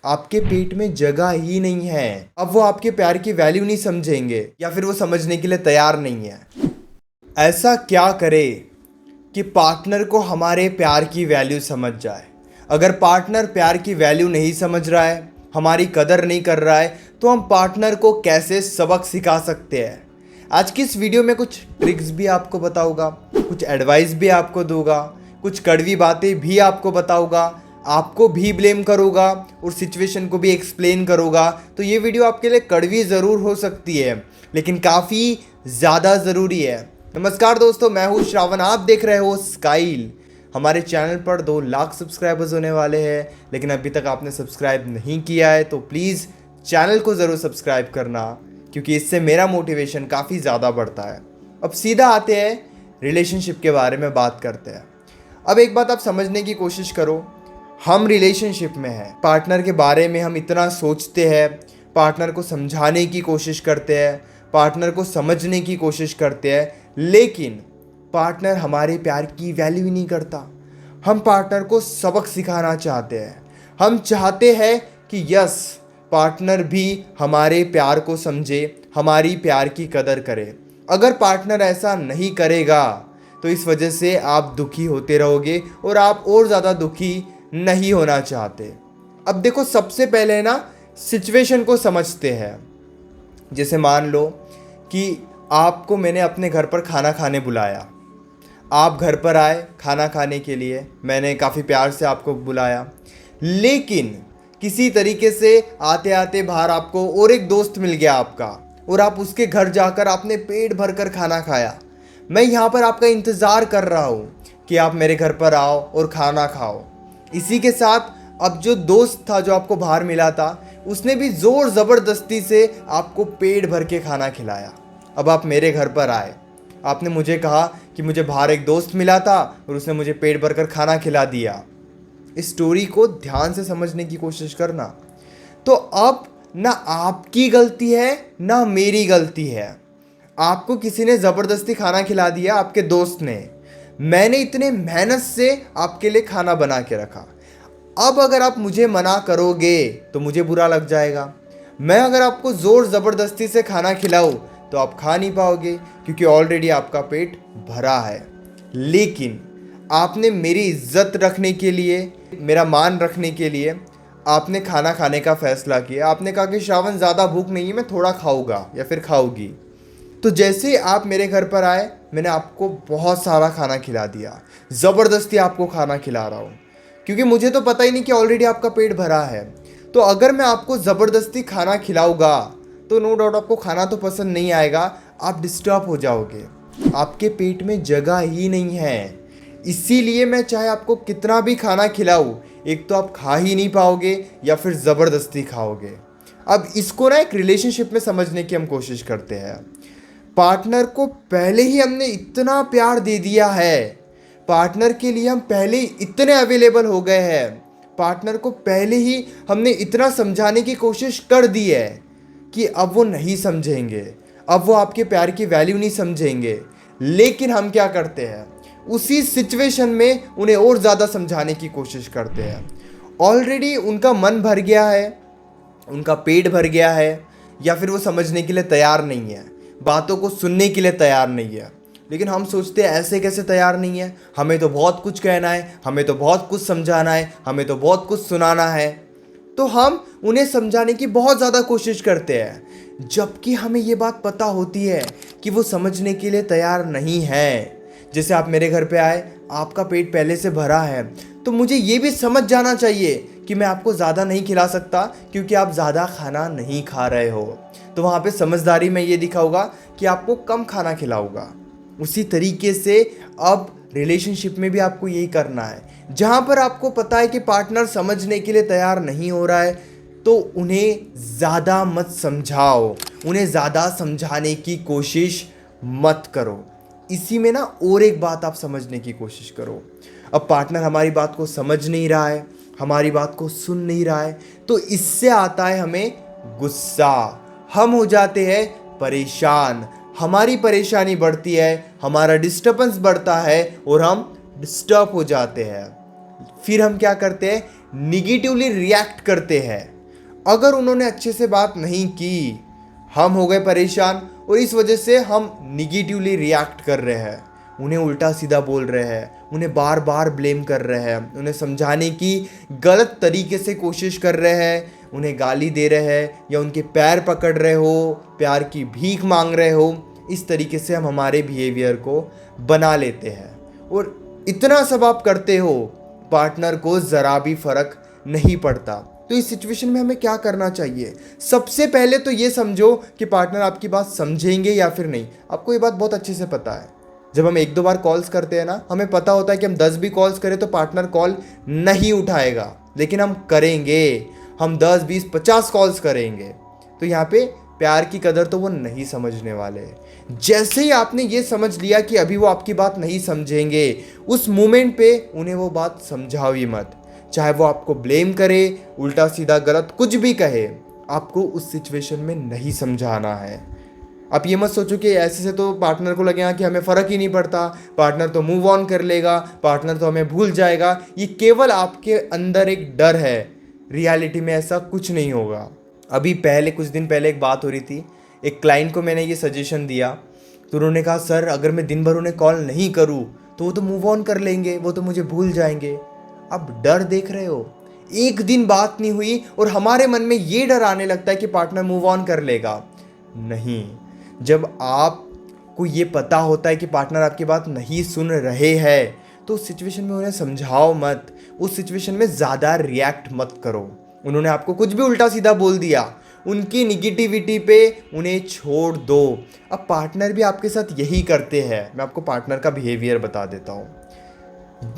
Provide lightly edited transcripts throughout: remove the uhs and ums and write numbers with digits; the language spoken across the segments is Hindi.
आपके पेट में जगह ही नहीं है। अब वो आपके प्यार की वैल्यू नहीं समझेंगे या फिर वो समझने के लिए तैयार नहीं है। ऐसा क्या करे कि पार्टनर को हमारे प्यार की वैल्यू समझ जाए। अगर पार्टनर प्यार की वैल्यू नहीं समझ रहा है, हमारी कदर नहीं कर रहा है, तो हम पार्टनर को कैसे सबक सिखा सकते हैं। आज की इस वीडियो में कुछ ट्रिक्स भी आपको बताऊंगा, कुछ एडवाइस भी आपको दूंगा, कुछ कड़वी बातें भी आपको बताऊंगा, आपको भी ब्लेम करूंगा और सिचुएशन को भी एक्सप्लेन करूंगा। तो ये वीडियो आपके लिए कड़वी ज़रूर हो सकती है, लेकिन काफ़ी ज़्यादा ज़रूरी है। नमस्कार दोस्तों, मैं हूँ श्रावण, आप देख रहे हो स्काइल। हमारे चैनल पर 2 लाख सब्सक्राइबर्स होने वाले हैं, लेकिन अभी तक आपने सब्सक्राइब नहीं किया है तो प्लीज़ चैनल को ज़रूर सब्सक्राइब करना, क्योंकि इससे मेरा मोटिवेशन काफ़ी ज़्यादा बढ़ता है। अब सीधा आते हैं, रिलेशनशिप के बारे में बात करते हैं। अब एक बात आप समझने की कोशिश करो, हम रिलेशनशिप में हैं, पार्टनर के बारे में हम इतना सोचते हैं, पार्टनर को समझाने की कोशिश करते हैं, पार्टनर को समझने की कोशिश करते हैं, लेकिन पार्टनर हमारे प्यार की वैल्यू ही नहीं करता। हम पार्टनर को सबक सिखाना चाहते हैं, हम चाहते हैं कि यस, पार्टनर भी हमारे प्यार को समझे, हमारी प्यार की कदर करे। अगर पार्टनर ऐसा नहीं करेगा तो इस वजह से आप दुखी होते रहोगे और आप और ज़्यादा दुखी नहीं होना चाहते। अब देखो, सबसे पहले ना सिचुएशन को समझते हैं। जैसे मान लो कि आपको मैंने अपने घर पर खाना खाने बुलाया, आप घर पर आए खाना खाने के लिए, मैंने काफ़ी प्यार से आपको बुलाया, लेकिन किसी तरीके से आते आते बाहर आपको और एक दोस्त मिल गया आपका, और आप उसके घर जाकर आपने पेट भर कर खाना खाया। मैं यहाँ पर आपका इंतज़ार कर रहा हूँ कि आप मेरे घर पर आओ और खाना खाओ। इसी के साथ अब जो दोस्त था जो आपको बाहर मिला था, उसने भी ज़ोर ज़बरदस्ती से आपको पेट भर के खाना खिलाया। अब आप मेरे घर पर आए, आपने मुझे कहा कि मुझे बाहर एक दोस्त मिला था और उसने मुझे पेट भर कर खाना खिला दिया। इस स्टोरी को ध्यान से समझने की कोशिश करना। तो अब ना आपकी गलती है ना मेरी गलती है। आपको किसी ने ज़बरदस्ती खाना खिला दिया, आपके दोस्त ने। मैंने इतने मेहनत से आपके लिए खाना बना के रखा। अब अगर आप मुझे मना करोगे तो मुझे बुरा लग जाएगा। मैं अगर आपको ज़ोर ज़बरदस्ती से खाना खिलाऊं तो आप खा नहीं पाओगे, क्योंकि ऑलरेडी आपका पेट भरा है। लेकिन आपने मेरी इज्जत रखने के लिए, मेरा मान रखने के लिए आपने खाना खाने का फ़ैसला किया। आपने कहा कि श्रावण, ज़्यादा भूख नहीं है, मैं थोड़ा खाऊंगा या फिर खाऊंगी। तो जैसे ही आप मेरे घर पर आए, मैंने आपको बहुत सारा खाना खिला दिया, ज़बरदस्ती आपको खाना खिला रहा हूँ, क्योंकि मुझे तो पता ही नहीं कि ऑलरेडी आपका पेट भरा है। तो अगर मैं आपको ज़बरदस्ती खाना खिलाऊंगा तो नो डाउट आपको खाना तो पसंद नहीं आएगा, आप डिस्टर्ब हो जाओगे, आपके पेट में जगह ही नहीं है। इसीलिए मैं चाहे आपको कितना भी खाना खिलाऊं, एक तो आप खा ही नहीं पाओगे या फिर ज़बरदस्ती खाओगे। अब इसको ना एक रिलेशनशिप में समझने की हम कोशिश करते हैं। पार्टनर को पहले ही हमने इतना प्यार दे दिया है, पार्टनर के लिए हम पहले ही इतने अवेलेबल हो गए हैं, पार्टनर को पहले ही हमने इतना समझाने की कोशिश कर दी है कि अब वो नहीं समझेंगे, अब वो आपके प्यार की वैल्यू नहीं समझेंगे। लेकिन हम क्या करते हैं, उसी सिचुएशन में उन्हें और ज़्यादा समझाने की कोशिश करते हैं। ऑलरेडी उनका मन भर गया है, उनका पेट भर गया है, या फिर वो समझने के लिए तैयार नहीं है, बातों को सुनने के लिए तैयार नहीं है। लेकिन हम सोचते हैं ऐसे कैसे तैयार नहीं है, हमें तो बहुत कुछ कहना है, हमें तो बहुत कुछ समझाना है, हमें तो बहुत कुछ सुनाना है। तो हम उन्हें समझाने की बहुत ज़्यादा कोशिश करते हैं, जबकि हमें ये बात पता होती है कि वो समझने के लिए तैयार नहीं है। जैसे आप मेरे घर पे आए, आपका पेट पहले से भरा है, तो मुझे ये भी समझ जाना चाहिए कि मैं आपको ज़्यादा नहीं खिला सकता, क्योंकि आप ज़्यादा खाना नहीं खा रहे हो। तो वहाँ पे समझदारी में ये दिखाऊंगा कि आपको कम खाना खिलाऊंगा। उसी तरीके से अब रिलेशनशिप में भी आपको यही करना है। जहाँ पर आपको पता है कि पार्टनर समझने के लिए तैयार नहीं हो रहा है, तो उन्हें ज़्यादा मत समझाओ, उन्हें ज़्यादा समझाने की कोशिश मत करो। इसी में ना और एक बात आप समझने की कोशिश करो। अब पार्टनर हमारी बात को समझ नहीं रहा है, हमारी बात को सुन नहीं रहा है, तो इससे आता है हमें गुस्सा। हम हो जाते हैं परेशान, हमारी परेशानी बढ़ती है, हमारा डिस्टर्बेंस बढ़ता है और हम डिस्टर्ब हो जाते हैं। फिर हम क्या करते हैं, निगेटिवली रिएक्ट करते हैं। अगर उन्होंने अच्छे से बात नहीं की, हम हो गए परेशान और इस वजह से हम निगेटिवली रिएक्ट कर रहे हैं, उन्हें उल्टा सीधा बोल रहे हैं, उन्हें बार बार ब्लेम कर रहे हैं, उन्हें समझाने की गलत तरीके से कोशिश कर रहे हैं, उन्हें गाली दे रहे हैं या उनके पैर पकड़ रहे हो, प्यार की भीख मांग रहे हो। इस तरीके से हम हमारे बिहेवियर को बना लेते हैं और इतना सब आप करते हो, पार्टनर को ज़रा भी फर्क नहीं पड़ता। तो इस सिचुएशन में हमें क्या करना चाहिए? सबसे पहले तो ये समझो कि पार्टनर आपकी बात समझेंगे या फिर नहीं। आपको ये बात बहुत अच्छे से पता है, जब हम 1-2 बार कॉल्स करते हैं ना, हमें पता होता है कि हम 10 भी कॉल्स करें तो पार्टनर कॉल नहीं उठाएगा, लेकिन हम करेंगे, हम 10, 20, 50 कॉल्स करेंगे। तो यहाँ पे प्यार की कदर तो वो नहीं समझने वाले। जैसे ही आपने ये समझ लिया कि अभी वो आपकी बात नहीं समझेंगे, उस मोमेंट पे उन्हें वो बात समझाओ ही मत। चाहे वो आपको ब्लेम करे, उल्टा सीधा गलत कुछ भी कहे, आपको उस सिचुएशन में नहीं समझाना है। आप ये मत सोचो कि ऐसे से तो पार्टनर को लगेगा कि हमें फ़र्क ही नहीं पड़ता, पार्टनर तो मूव ऑन कर लेगा, पार्टनर तो हमें भूल जाएगा। ये केवल आपके अंदर एक डर है, रियलिटी में ऐसा कुछ नहीं होगा। अभी कुछ दिन पहले एक बात हो रही थी, एक क्लाइंट को मैंने ये सजेशन दिया, तो उन्होंने कहा सर अगर मैं दिन भर उन्हें कॉल नहीं करूँ तो वो तो मूव ऑन कर लेंगे, वो तो मुझे भूल जाएंगे। अब डर देख रहे हो, एक दिन बात नहीं हुई और हमारे मन में ये डर आने लगता है कि पार्टनर मूव ऑन कर लेगा। नहीं, जब आपको ये पता होता है कि पार्टनर आपकी बात नहीं सुन रहे हैं, तो उस सिचुएशन में उन्हें समझाओ मत, उस सिचुएशन में ज़्यादा रिएक्ट मत करो। उन्होंने आपको कुछ भी उल्टा सीधा बोल दिया, उनकी निगेटिविटी पे उन्हें छोड़ दो। अब पार्टनर भी आपके साथ यही करते हैं। मैं आपको पार्टनर का बिहेवियर बता देता हूँ।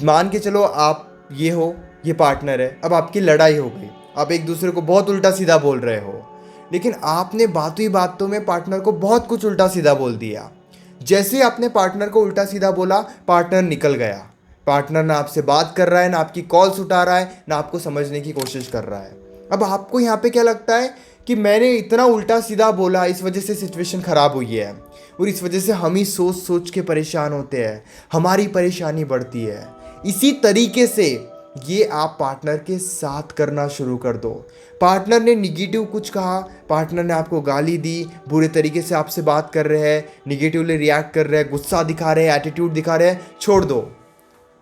मान के चलो आप ये हो, ये पार्टनर है, अब आपकी लड़ाई हो गई, आप एक दूसरे को बहुत उल्टा सीधा बोल रहे हो, लेकिन आपने बातों ही बातों में पार्टनर को बहुत कुछ उल्टा सीधा बोल दिया। जैसे ही आपने पार्टनर को उल्टा सीधा बोला, पार्टनर निकल गया। पार्टनर ना आपसे बात कर रहा है, ना आपकी कॉल्स उठा रहा है, ना आपको समझने की कोशिश कर रहा है। अब आपको यहाँ पे क्या लगता है कि मैंने इतना उल्टा सीधा बोला, इस वजह से सिचुएशन ख़राब हुई है, और इस वजह से हम ही सोच सोच के परेशान होते हैं, हमारी परेशानी बढ़ती है। इसी तरीके से ये आप पार्टनर के साथ करना शुरू कर दो। पार्टनर ने निगेटिव कुछ कहा, पार्टनर ने आपको गाली दी, बुरे तरीके से आपसे बात कर रहे हैं, निगेटिवली रिएक्ट कर रहे हैं, गुस्सा दिखा रहे हैं, एटीट्यूड दिखा रहे हैं, छोड़ दो,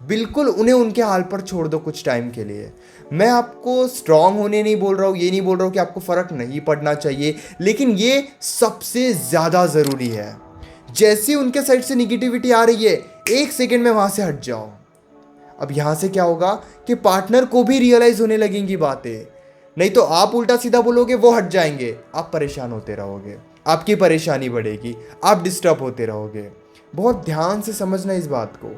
बिल्कुल उन्हें उनके हाल पर छोड़ दो कुछ टाइम के लिए। मैं आपको स्ट्रांग होने नहीं बोल रहा हूँ, ये नहीं बोल रहा हूँ कि आपको फ़र्क नहीं पड़ना चाहिए, लेकिन ये सबसे ज़्यादा ज़रूरी है। जैसे उनके साइड से निगेटिविटी आ रही है, 1 सेकेंड में वहाँ से हट जाओ। अब यहाँ से क्या होगा कि पार्टनर को भी रियलाइज़ होने लगेंगी बातें। नहीं तो आप उल्टा सीधा बोलोगे, वो हट जाएंगे, आप परेशान होते रहोगे, आपकी परेशानी बढ़ेगी, आप डिस्टर्ब होते रहोगे। बहुत ध्यान से समझना इस बात को।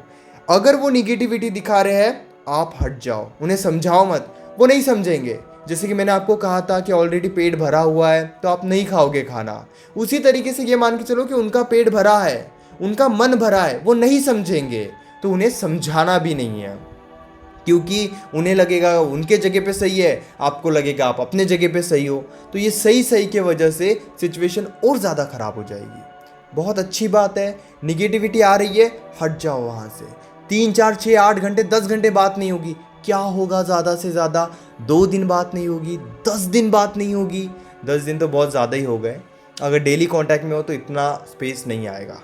अगर वो निगेटिविटी दिखा रहे हैं, आप हट जाओ, उन्हें समझाओ मत, वो नहीं समझेंगे। जैसे कि मैंने आपको कहा था कि ऑलरेडी पेट भरा हुआ है तो आप नहीं खाओगे खाना, उसी तरीके से ये मान के चलो कि उनका पेट भरा है, उनका मन भरा है, वो नहीं समझेंगे, तो उन्हें समझाना भी नहीं है, क्योंकि उन्हें लगेगा उनके जगह पे सही है, आपको लगेगा आप अपने जगह पे सही हो। तो ये सही के वजह से सिचुएशन और ज़्यादा ख़राब हो जाएगी। बहुत अच्छी बात है, निगेटिविटी आ रही है, हट जाओ वहाँ से। 3, 4, 6, 8 घंटे, 10 घंटे बात नहीं होगी, क्या होगा? ज़्यादा से ज़्यादा 2 दिन बात नहीं होगी, 10 दिन बात नहीं होगी। 10 दिन तो बहुत ज़्यादा ही हो गए। अगर डेली कांटेक्ट में हो तो इतना स्पेस नहीं आएगा।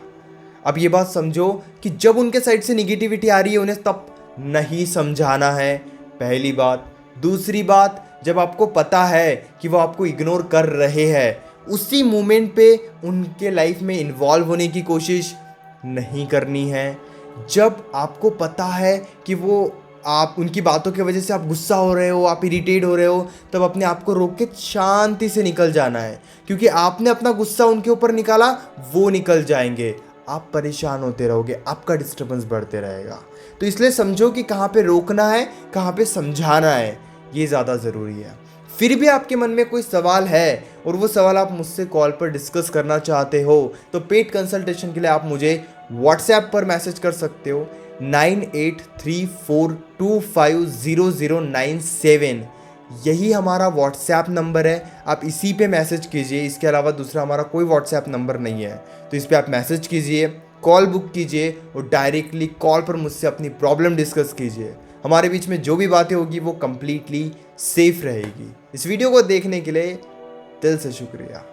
अब ये बात समझो कि जब उनके साइड से निगेटिविटी आ रही है, उन्हें तब नहीं समझाना है, पहली बात। दूसरी बात, जब आपको पता है कि वो आपको इग्नोर कर रहे हैं, उसी मोमेंट पे उनके लाइफ में इन्वॉल्व होने की कोशिश नहीं करनी है। जब आपको पता है कि वो आप उनकी बातों की वजह से आप गुस्सा हो रहे हो, आप इरिटेट हो रहे हो, तब अपने आप को रोक के शांति से निकल जाना है, क्योंकि आपने अपना गुस्सा उनके ऊपर निकाला, वो निकल जाएंगे, आप परेशान होते रहोगे, आपका डिस्टर्बेंस बढ़ते रहेगा। तो इसलिए समझो कि कहाँ पे रोकना है, कहाँ पे समझाना है, ये ज़्यादा ज़रूरी है। फिर भी आपके मन में कोई सवाल है और वो सवाल आप मुझसे कॉल पर डिस्कस करना चाहते हो, तो पेड कंसल्टेशन के लिए आप मुझे व्हाट्सएप पर मैसेज कर सकते हो 9834250097। यही हमारा व्हाट्सएप नंबर है, आप इसी पे मैसेज कीजिए। इसके अलावा दूसरा हमारा कोई व्हाट्सएप नंबर नहीं है, तो इस पर आप मैसेज कीजिए, कॉल बुक कीजिए और डायरेक्टली कॉल पर मुझसे अपनी प्रॉब्लम डिस्कस कीजिए। हमारे बीच में जो भी बातें होगी वो कंप्लीटली सेफ रहेगी। इस वीडियो को देखने के लिए दिल से शुक्रिया।